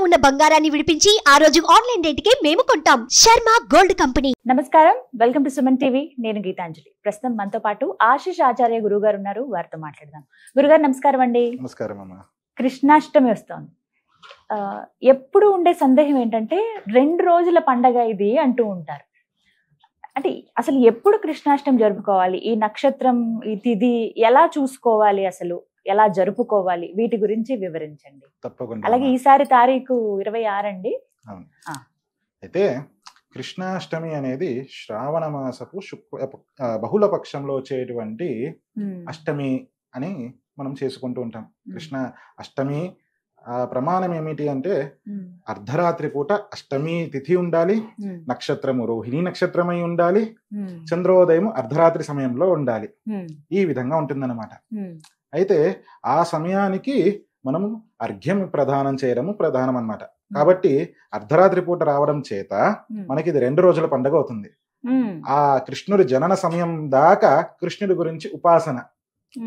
ఉన్న బంగారాన్ని విడిపించి ఆ రోజు ఆన్లైన్ రేటుకే మేము కొంటాం. Sharma gold company. నమస్కారం, వెల్కమ్ టు సుమన్ టీవీ. నేను గీతాంజలి. ప్రస్తుతం మనతో పాటు ఆశీష్ ఆచార్య గురుగారు ఉన్నారు. వారితో మాట్లాడదాం. గురుగారు నమస్కారం అండి. నమస్కారం అమ్మా. కృష్ణాష్టమి వస్తోంది. ఎప్పుడు ఉండే సందేహం ఏంటంటే 2 రోజుల పండగ ఇది అంటూ ఉంటారు. అంటే అసలు ఎప్పుడు కృష్ణాష్టమి జరుపుకోవాలి, ఈ నక్షత్రం, ఈ తిథి ఎలా చూసుకోవాలి, అసలు ఎలా జరుపుకోవాలి, వీటి గురించి వివరించండి. తప్పకుండా. అలాగే ఈసారి తారీఖు 26 అండి. అవును. అయితే కృష్ణాష్టమి అనేది శ్రావణ మాసపు బహుళ పక్షంలో వచ్చేటువంటి అష్టమి అని మనం చేసుకుంటూ ఉంటాం. కృష్ణ అష్టమి ప్రమాణం ఏమిటి అంటే అర్ధరాత్రి పూట అష్టమి తిథి ఉండాలి, నక్షత్రము రోహిణి నక్షత్రమై ఉండాలి, చంద్రోదయం అర్ధరాత్రి సమయంలో ఉండాలి. ఈ విధంగా ఉంటుందన్నమాట. అయితే ఆ సమయానికి మనము అర్ఘ్యం ప్రదానం చేయడము ప్రధానం అన్నమాట. కాబట్టి అర్ధరాత్రి పూట రావడం చేత మనకి ఇది 2 రోజుల పండుగ అవుతుంది. ఆ కృష్ణుడి జనన సమయం దాకా కృష్ణుడి గురించి ఉపాసన.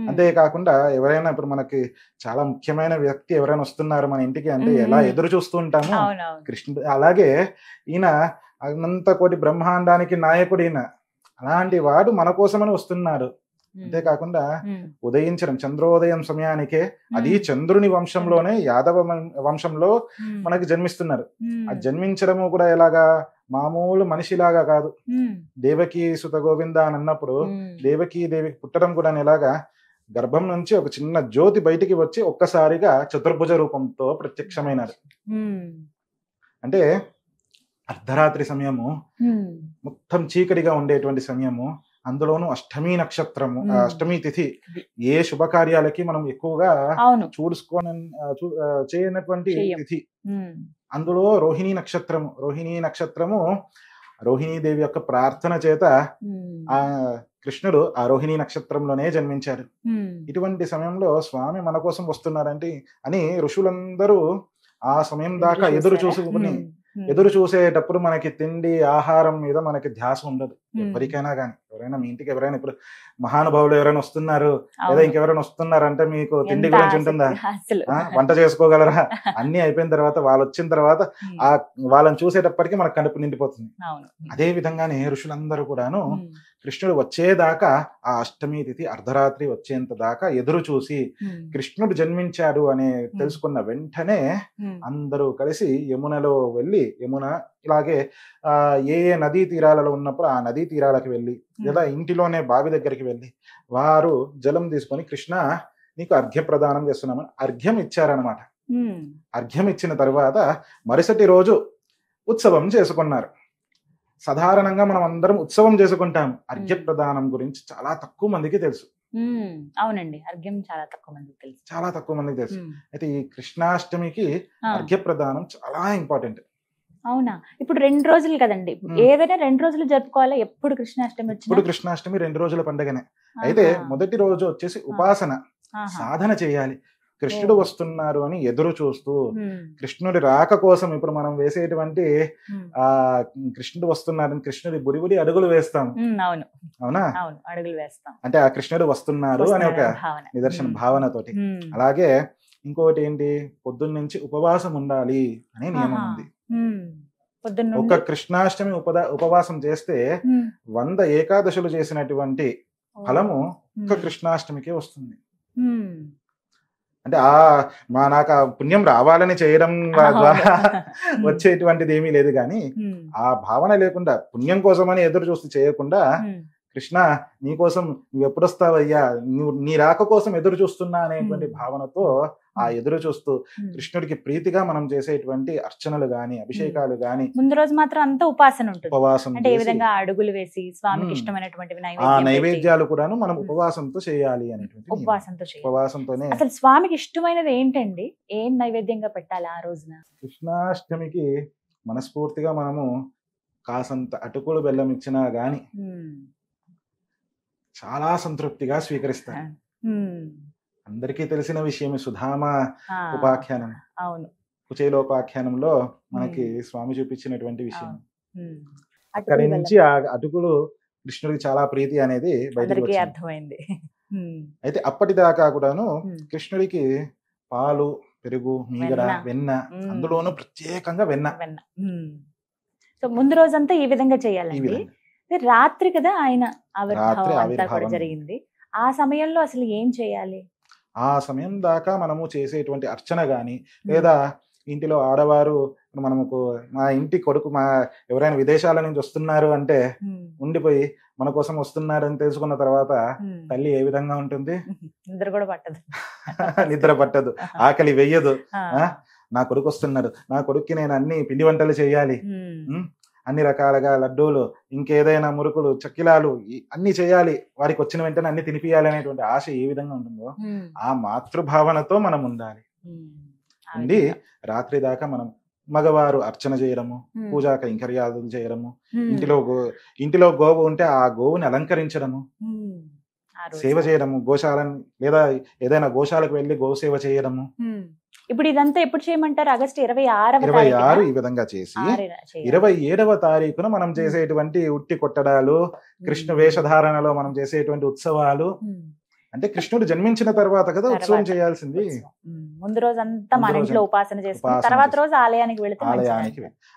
అంతేకాకుండా ఎవరైనా ఇప్పుడు మనకి చాలా ముఖ్యమైన వ్యక్తి ఎవరైనా వస్తున్నారు మన ఇంటికి అంటే ఎలా ఎదురు చూస్తూ ఉంటాము కృష్ణుడు. అలాగే ఈయన అనంత కోటి బ్రహ్మాండానికి నాయకుడు ఈయన. అలాంటి వాడు మన కోసమని వస్తున్నాడు. అంతేకాకుండా ఉదయించడం చంద్రోదయం సమయానికే, అది చంద్రుని వంశంలోనే యాదవ వంశంలో మనకి జన్మిస్తున్నారు. ఆ జన్మించడము కూడా ఎలాగా, మామూలు మనిషిలాగా కాదు. దేవకి సుత గోవింద అని అన్నప్పుడు దేవకి దేవికి పుట్టడం కూడా ఎలాగా, గర్భం నుంచి ఒక చిన్న జ్యోతి బయటికి వచ్చి ఒక్కసారిగా చతుర్భుజ రూపంతో ప్రత్యక్షమైనారు. అంటే అర్ధరాత్రి సమయము, మొత్తం చీకటిగా ఉండేటువంటి సమయము, అందులోనూ అష్టమి నక్షత్రము, అష్టమి తిథి. ఏ శుభకార్యాలకి మనం ఎక్కువగా చేయనటువంటి తిథి. అందులో రోహిణీ నక్షత్రము రోహిణీదేవి యొక్క ప్రార్థన చేత ఆ కృష్ణుడు ఆ రోహిణీ నక్షత్రంలోనే జన్మించారు. ఇటువంటి సమయంలో స్వామి మన కోసం వస్తున్నారంటే అని ఋషులందరూ ఆ సమయం దాకా ఎదురు చూసేటప్పుడు మనకి తిండి ఆహారం మీద మనకి ధ్యాస ఉండదు. ఎవరికైనా కానీ, ఎవరైనా మీ ఇంటికి ఎవరైనా ఇప్పుడు మహానుభావులు ఎవరైనా వస్తున్నారు లేదా ఇంకెవరైనా వస్తున్నారంటే మీకు తిండి గురించి ఉంటుందా? వంట చేసుకోగలరా? అన్ని అయిపోయిన తర్వాత వాళ్ళు వచ్చిన తర్వాత ఆ వాళ్ళని చూసేటప్పటికి మనకు కడుపు నిండిపోతుంది. అదే విధంగానే ఋషులందరూ కూడాను కృష్ణుడు వచ్చేదాకా, ఆ అష్టమి తిథి అర్ధరాత్రి వచ్చేంత దాకా ఎదురు చూసి కృష్ణుడు జన్మించాడు అని తెలుసుకున్న వెంటనే అందరూ కలిసి యమునలో వెళ్ళి, యమున ఇలాగే ఏ నదీ తీరాలలో ఉన్నప్పుడు ఆ నదీ తీరాలకు వెళ్ళి, లేదా ఇంటిలోనే బావి దగ్గరికి వెళ్ళి వారు జలం తీసుకొని కృష్ణ నీకు అర్ఘ్య ప్రదానం చేస్తున్నామని అర్ఘ్యం ఇచ్చారనమాట. అర్ఘ్యం ఇచ్చిన తర్వాత మరుసటి రోజు ఉత్సవం చేసుకున్నారు. సాధారణంగా మనం అందరం ఉత్సవం చేసుకుంటాం. అర్ఘ్య ప్రదానం గురించి చాలా తక్కువ మందికి తెలుసు. అవునండి, అర్ఘ్యం చాలా తక్కువ మందికి తెలుసు. అయితే ఈ కృష్ణాష్టమికి అర్ఘ్య ప్రదానం చాలా ఇంపార్టెంట్. అవునా? ఇప్పుడు 2 రోజులు కదండి, ఏదైనా 2 రోజులు జరుపుకోవాలా? ఎప్పుడు కృష్ణాష్టమి వచ్చింది? ఇప్పుడు కృష్ణాష్టమి 2 రోజుల పండుగనే. అయితే మొదటి రోజు వచ్చేసి ఉపాసన, సాధన చేయాలి. కృష్ణుడు వస్తున్నారు అని ఎదురు చూస్తూ, కృష్ణుడి రాక కోసం ఇప్పుడు మనం వేసేటువంటి కృష్ణుడు వస్తున్నారని కృష్ణుడి బుడిబుడి అడుగులు వేస్తాం. అవునా? అడుగులు వేస్తాం అంటే ఆ కృష్ణుడు వస్తున్నారు అనే ఒక నిదర్శన భావనతోటి. అలాగే ఇంకోటి ఏంటి, పొద్దున్న నుంచి ఉపవాసం ఉండాలి అనే నియమం ఉంది. ఒక కృష్ణాష్టమి ఉపవాసం చేస్తే 100 ఏకాదశులు చేసినటువంటి ఫలము ఒక కృష్ణాష్టమికే వస్తుంది. అంటే నాకు పుణ్యం రావాలని చేయడం ద్వారా వచ్చేటువంటిది ఏమీ లేదు. కానీ ఆ భావన లేకుండా, పుణ్యం కోసమని ఎదురు చూస్తూ చేయకుండా, కృష్ణ నీకోసం నువ్వు ఎప్పుడొస్తావయ్యా, నీ రాక కోసం ఎదురు చూస్తున్నా అనేటువంటి భావనతో ఆ ఎదురు చూస్తూ కృష్ణుడికి ప్రీతిగా మనం చేసేటువంటి అర్చనలు గాని, అభిషేకాలు గాని, ముందు రోజు మాత్రం అంతా ఉపాసన ఉంటుంది. ఉపవాసం అంటే ఏ విధంగా అడుగులు వేసి స్వామికి ఇష్టమైనటువంటివి నైవేద్యాలు కూడాను మనం ఉపవాసంతో చేయాలి అనేటువంటి ఉపవాసంతోనే. అసలు స్వామికి ఇష్టమైనది ఏంటండి? ఏం నైవేద్యంగా పెట్టాలి ఆ రోజున? కృష్ణాష్టమికి మనస్ఫూర్తిగా మనము కాసంత అటుకులు బెల్లం ఇచ్చినా గాని చాలా సంతృప్తిగా స్వీకరిస్తారు. అందరికీ తెలిసిన విషయమే సుధామ ఉపాఖ్యానం. కుచేలోపాఖ్యానంలో మనకి స్వామి చూపించినటువంటి విషయం. అక్కడి నుంచి ఆ అటుకులు కృష్ణుడికి చాలా ప్రీతి అనేది బయటకు అర్థమైంది. అయితే అప్పటిదాకా కూడాను కృష్ణుడికి పాలు, పెరుగు, మీగడ, వెన్న, అందులోనూ ప్రత్యేకంగా వెన్న. సో ముందు రోజంతా ఈ విధంగా ఈ చేయాలండి. విధంగా రాత్రి కదా ఆయన రాత్రి ఆవిర్భావం అంతా కూడా ఆవిర్భావం. జరిగింది. ఆ సమయంలో అసలు ఏం చేయాలి? ఆ సమయం దాకా మనము చేసేటువంటి అర్చన గాని, లేదా ఇంటిలో ఆడవారు మనకు మా ఇంటి కొడుకు ఎవరైనా విదేశాల నుంచి వస్తున్నారు అంటే ఉండిపోయి మన కోసం వస్తున్నారని తెలుసుకున్న తర్వాత తల్లి ఏ విధంగా ఉంటుంది? నిద్ర కూడా పట్టదు. నిద్ర పట్టదు, ఆకలి వెయ్యదు. నా కొడుకు వస్తున్నాడు, నా కొడుక్కి నేను అన్ని పిండి వంటలు చేయాలి, అన్ని రకాలుగా లడ్డూలు, ఇంకేదైనా మురుకులు, చక్కిలాలు అన్ని చేయాలి, వారికి వచ్చిన వెంటనే అన్ని తినిపియాలి అనేటువంటి ఆశ ఏ విధంగా ఉంటుందో ఆ మాతృభావనతో మనం ఉండాలి. ఉండి రాత్రి దాకా మనం మగవారు అర్చన చేయడము, పూజా కైంకర్యాదులు చేయడము, ఇంటిలో గోవు ఉంటే ఆ గోవుని అలంకరించడము, సేవ చేయడము, గోశాలను లేదా ఏదైనా గోశాలకు వెళ్ళి గోసేవ చేయడము. ఇప్పుడు ఇదంతా ఎప్పుడు చేయమంటారు? ఆగస్టు 26 ఈ విధంగా చేసి 27వ తారీఖున మనం చేసేటువంటి ఉట్టి కొట్టడాలు, కృష్ణ వేషధారణలో మనం చేసేటువంటి ఉత్సవాలు, అంటే కృష్ణుడు జన్మించిన తర్వాత కదా ఉత్సవం చేయాల్సింది. ముందు రోజు అంతా మన ఇంట్లో ఉపాసన చేసుకుని తర్వాత రోజు ఆలయానికి వెళ్తే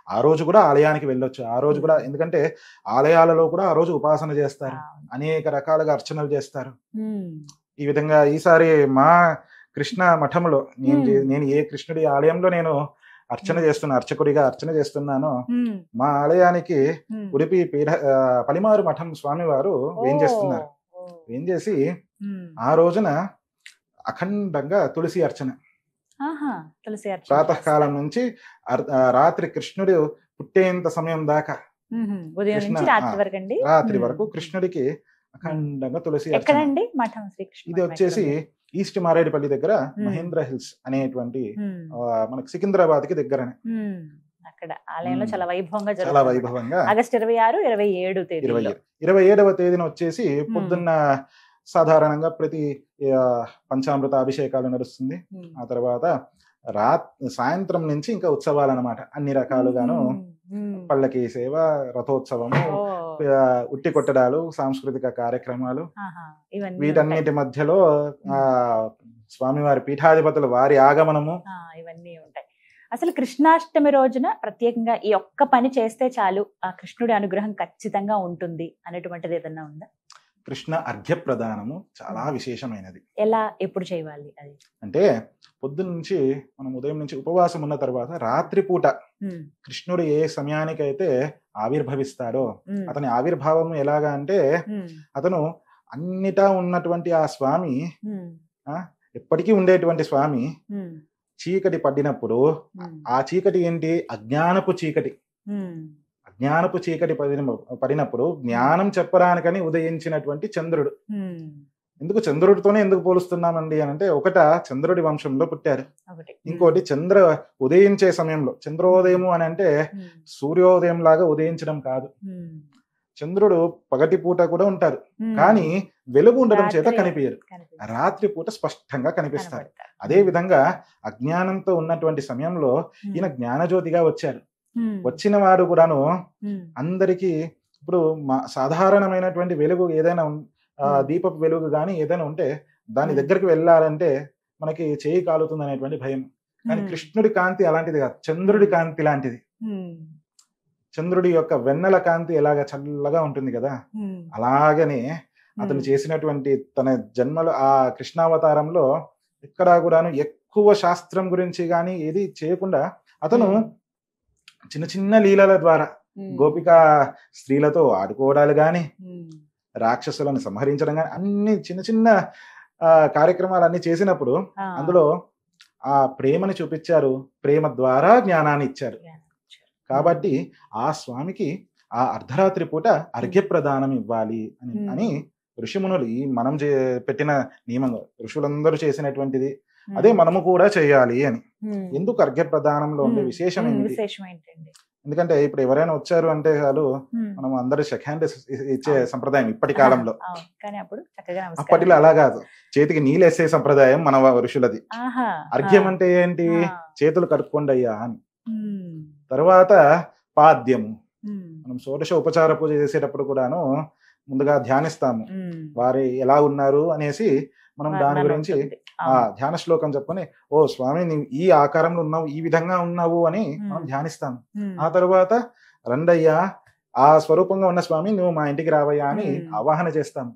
ఆ రోజు కూడా ఆలయానికి వెళ్ళొచ్చు. ఆ రోజు కూడా, ఎందుకంటే ఆలయాలలో కూడా ఆ రోజు ఉపాసన చేస్తారు, అనేక రకాలుగా అర్చనలు చేస్తారు. ఈ విధంగా ఈసారి మా కృష్ణ మఠంలో నేను ఏ కృష్ణుడి ఆలయంలో నేను అర్చకుడిగా అర్చన చేస్తున్నానో, మా ఆలయానికి ఉడిపి పలిమారు మఠం స్వామి వారు వేంచేస్తున్నారు. వేంచేసి ఆ రోజున అఖండంగా తులసి అర్చన, ప్రాతకాలం నుంచి రాత్రి కృష్ణుడు పుట్టేంత సమయం దాకా, రాత్రి వరకు కృష్ణుడికి అఖండంగా తులసి అర్చన. ఇది వచ్చేసి ఈస్ట్ మారేడుపల్లి దగ్గర మహేంద్ర హిల్స్ అనేటువంటి మనకి సికింద్రాబాద్ కి దగ్గరనే. అక్కడ ఆలయంలో చాలా వైభవంగా ఆగస్టు 26, 27 27వ తేదీన వచ్చేసి పొద్దున్న సాధారణంగా ప్రతి పంచామృత అభిషేకాలు నడుస్తుంది. ఆ తర్వాత సాయంత్రం నుంచి ఇంకా ఉత్సవాలు అన్నమాట, అన్ని రకాలుగాను పల్లకి సేవ, రథోత్సవము, ఉట్టి కొట్టడాలు, సాంస్కృతిక కార్యక్రమాలు, వీటన్నిటి మధ్యలో స్వామివారి పీఠాధిపతులు వారి ఆగమనము, ఇవన్నీ ఉంటాయి. అసలు కృష్ణాష్టమి రోజున ప్రత్యేకంగా ఈ ఒక్క పని చేస్తే చాలు ఆ కృష్ణుడి అనుగ్రహం ఖచ్చితంగా ఉంటుంది అనేటువంటిది ఏదన్నా ఉందా? కృష్ణ అర్ఘ్య ప్రదానము చాలా విశేషమైనది. ఎలా, ఎప్పుడు చేయాలి అది? అంటే పొద్దున్నుంచి మనం ఉదయం నుంచి ఉపవాసం ఉన్న తర్వాత రాత్రి పూట కృష్ణుడు ఏ సమయానికైతే ఆవిర్భవిస్తాడో, అతని ఆవిర్భావం ఎలాగా అంటే అతను అన్నిటా ఉన్నటువంటి ఆ స్వామి, ఎప్పటికీ ఉండేటువంటి స్వామి చీకటి పడినప్పుడు, ఆ చీకటి ఏంటి? అజ్ఞానపు చీకటి. అజ్ఞానపు చీకటి పడినప్పుడు జ్ఞానం చెప్పడానికని ఉదయించినటువంటి చంద్రుడు. ఎందుకు చంద్రుడితోనే ఎందుకు పోలుస్తున్నామండి అని అంటే, ఒకట చంద్రుడి వంశంలో పుట్టారు, ఇంకోటి ఉదయించే సమయంలో. చంద్రోదయము అని అంటే సూర్యోదయం లాగా ఉదయించడం కాదు. చంద్రుడు పగటి పూట కూడా ఉంటారు, కానీ వెలుగు ఉండడం చేత కనిపించరు, రాత్రి పూట స్పష్టంగా కనిపిస్తారు. అదే విధంగా అజ్ఞానంతో ఉన్నటువంటి సమయంలో ఈయన జ్ఞానజ్యోతిగా వచ్చారు. వచ్చిన వాడు కూడాను అందరికీ ఇప్పుడు సాధారణమైనటువంటి వెలుగు ఏదైనా దీపపు వెలుగు కానీ ఏదైనా ఉంటే దాని దగ్గరికి వెళ్ళాలంటే మనకి చేయి కాలుతుంది అనేటువంటి భయం. కానీ కృష్ణుడి కాంతి అలాంటిది కాదు, చంద్రుడి కాంతి లాంటిది. చంద్రుడి యొక్క వెన్నెల కాంతి ఎలాగ చల్లగా ఉంటుంది కదా, అలాగనే అతను చేసినటువంటి తన జన్మలో ఆ కృష్ణావతారంలో ఎక్కడా కూడాను ఎక్కువ శాస్త్రం గురించి కానీ ఏది చేయకుండా అతను చిన్న చిన్న లీలల ద్వారా గోపికా స్త్రీలతో ఆడుకోవడాలు గాని, రాక్షసులను సంహరించడం గాని, అన్ని చిన్న చిన్న కార్యక్రమాలు అన్ని చేసినప్పుడు అందులో ఆ ప్రేమని చూపించారు, ప్రేమ ద్వారా జ్ఞానాన్ని ఇచ్చారు. కాబట్టి ఆ స్వామికి ఆ అర్ధరాత్రి పూట అర్ఘ్య ప్రదానం ఇవ్వాలి అని ఋషిమునులు, ఈ మనం పెట్టిన నియమంగా ఋషులందరూ చేసినటువంటిది అదే మనము కూడా చేయాలి అని. ఎందుకు అర్ఘ్య ప్రదానంలో ఉండే విశేషం ఏంటండి? ఎందుకంటే ఇప్పుడు ఎవరైనా వచ్చారు అంటే చాలు మనం అందరూ షేక్ హ్యాండ్ ఇచ్చే సంప్రదాయం ఇప్పటి కాలంలో. అప్పటిలో అలా కాదు, చేతికి నీళ్ళేసే సంప్రదాయం మన ఋషులది. అర్ఘ్యం అంటే ఏంటి? చేతులు కడుక్కోండి అయ్యా అని. తర్వాత పాద్యము, మనం షోడశ ఉపచార పూజ చేసేటప్పుడు కూడాను ముందుగా ధ్యానిస్తాము, వారు ఎలా ఉన్నారు అనేసి మనం దాని గురించి ఆ ధ్యాన శ్లోకం చెప్పుకొని ఓ స్వామి నీవు ఈ ఆకారంలో ఉన్నావు, ఈ విధంగా ఉన్నావు అని మనం ధ్యానిస్తాం. ఆ తర్వాత రండయ్యా ఆ స్వరూపంగా ఉన్న స్వామి నువ్వు మా ఇంటికి రావయ్యా అని ఆవాహన చేస్తాం.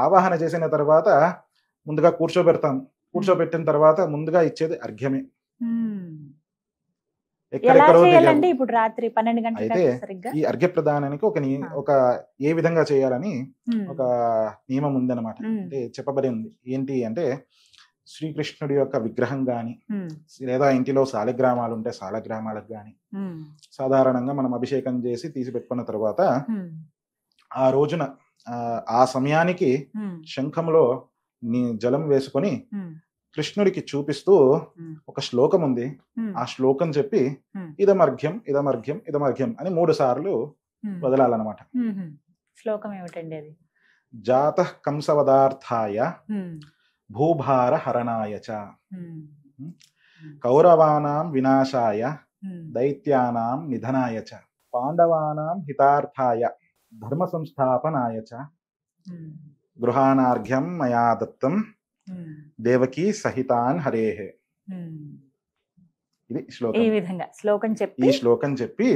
ఆవాహన చేసిన తర్వాత ముందుగా కూర్చోబెట్టిన తర్వాత ముందుగా ఇచ్చేది అర్ఘ్యమే. ఎక్కడెక్కడో ఇప్పుడు రాత్రి 12 గంటలకు అయితే ఈ అర్ఘ్య ప్రదానానికి ఒక ఏ విధంగా చేయాలని ఒక నియమం ఉందన్నమాట. అంటే చెప్పబడి ఉంది. ఏంటి అంటే శ్రీకృష్ణుడి యొక్క విగ్రహం గాని లేదా ఇంటిలో శాలిగ్రామాలు ఉంటే శాలగ్రామాలకు గాని సాధారణంగా మనం అభిషేకం చేసి తీసి పెట్టుకున్న తర్వాత ఆ రోజున ఆ సమయానికి శంఖంలో జలం వేసుకొని కృష్ణుడికి చూపిస్తూ ఒక శ్లోకం ఉంది. ఆ శ్లోకం చెప్పి ఇదమర్ఘ్యం ఇదమర్ఘ్యం ఇదమర్ఘ్యం అని 3 సార్లు వదలాలన్నమాట. శ్లోకం ఏమిటండి అది? జాతః కంసవదార్థాయ భూభార హరణాయ చ కౌరవానాం వినాశాయ దైత్యానాం నిధనాయ చ పాండవానాం హితార్థాయ ధర్మ సంస్థాపనాయ చ గృహానార్ఘ్యం మయా దత్తం దేవకీ సహితాన్ హరేహే. ఇది శ్లోకం. ఈ విధంగా ఈ శ్లోకం చెప్పి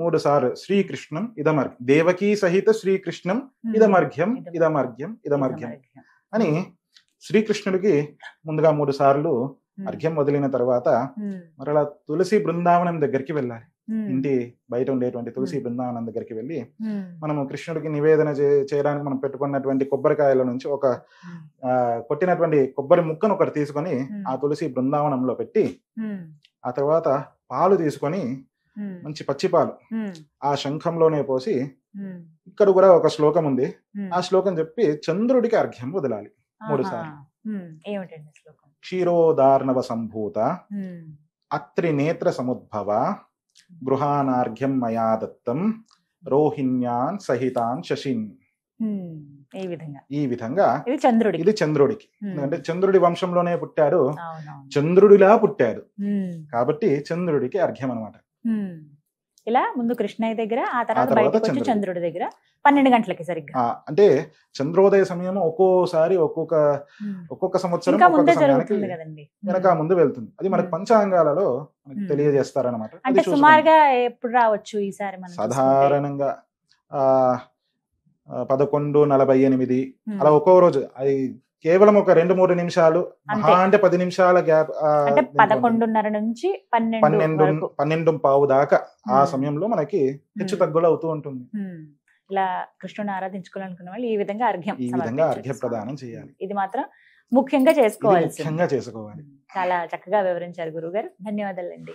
3 సార్లు శ్రీకృష్ణం ఇదమర్ఘ్యం, దేవకీ సహిత శ్రీకృష్ణం ఇదమర్ఘ్యం ఇదమర్ఘ్యం ఇదమర్ఘ్యం అని శ్రీకృష్ణుడికి ముందుగా 3 సార్లు అర్ఘ్యం వదిలిన తర్వాత మరలా తులసి బృందావనం దగ్గరికి వెళ్ళాలి. ఇంటి బయట ఉండేటువంటి తులసి బృందావనం దగ్గరికి వెళ్ళి మనము కృష్ణుడికి నివేదన చేయడానికి మనం పెట్టుకున్నటువంటి కొబ్బరికాయల నుంచి ఒక కొట్టినటువంటి కొబ్బరి ముక్కను ఒకటి తీసుకొని ఆ తులసి బృందావనంలో పెట్టి ఆ తర్వాత పాలు తీసుకొని మంచి పచ్చిపాలు ఆ శంఖంలోనే పోసి ఇక్కడ కూడా ఒక శ్లోకం ఉంది. ఆ శ్లోకం చెప్పి చంద్రుడికి అర్ఘ్యం వదలాలి 3 సార్లు. ఏమిటండి శ్లోకం? క్షీరోదార్ణవ సంభూత అత్రి నేత్ర సముద్భవ గృహానార్ఘ్యం మయా దత్తం రోహిణ్యాన్ సహితాన్ శశిన్. ఈ విధంగా ఇది చంద్రుడికి. ఎందుకంటే చంద్రుడి వంశంలోనే పుట్టాడు, చంద్రుడిలా పుట్టాడు కాబట్టి చంద్రుడికి అర్ఘ్యం అనమాట. ఇలా ముందు కృష్ణయ్య దగ్గర, ఆ తర్వాత బయటకు వచ్చి చంద్రుడి దగ్గర 12 గంటలకి సరిగ్గా. అంటే చంద్రోదయ సమయం ఒక్కోసారి ఒక్కొక్క సంవత్సరం వెనక ముందు వెళ్తుంది. అది మనకి పంచాంగాలలో తెలియజేస్తారనమాట. అంటే సుమారుగా ఎప్పుడు రావచ్చు ఈసారి? సాధారణంగా 11:48 అలా ఒక్కో రోజు. అది కేవలం ఒక 2-3 నిమిషాలు, అంటే 10 నిమిషాల గ్యాప్. అంటే 11:30 నుంచి 12:15 దాకా ఆ సమయంలో మనకి హెచ్చు తగ్గులు అవుతూ ఉంటుంది. ఇలా కృష్ణుని ఆరాధించుకోవాలనుకున్న వాళ్ళు ఈ విధంగా అర్ఘ్య ప్రదానం చేయాలి. ఇది మాత్రం ముఖ్యంగా చేసుకోవాలి. చాలా చక్కగా వివరించారు గురువు గారు. ధన్యవాదాలండి.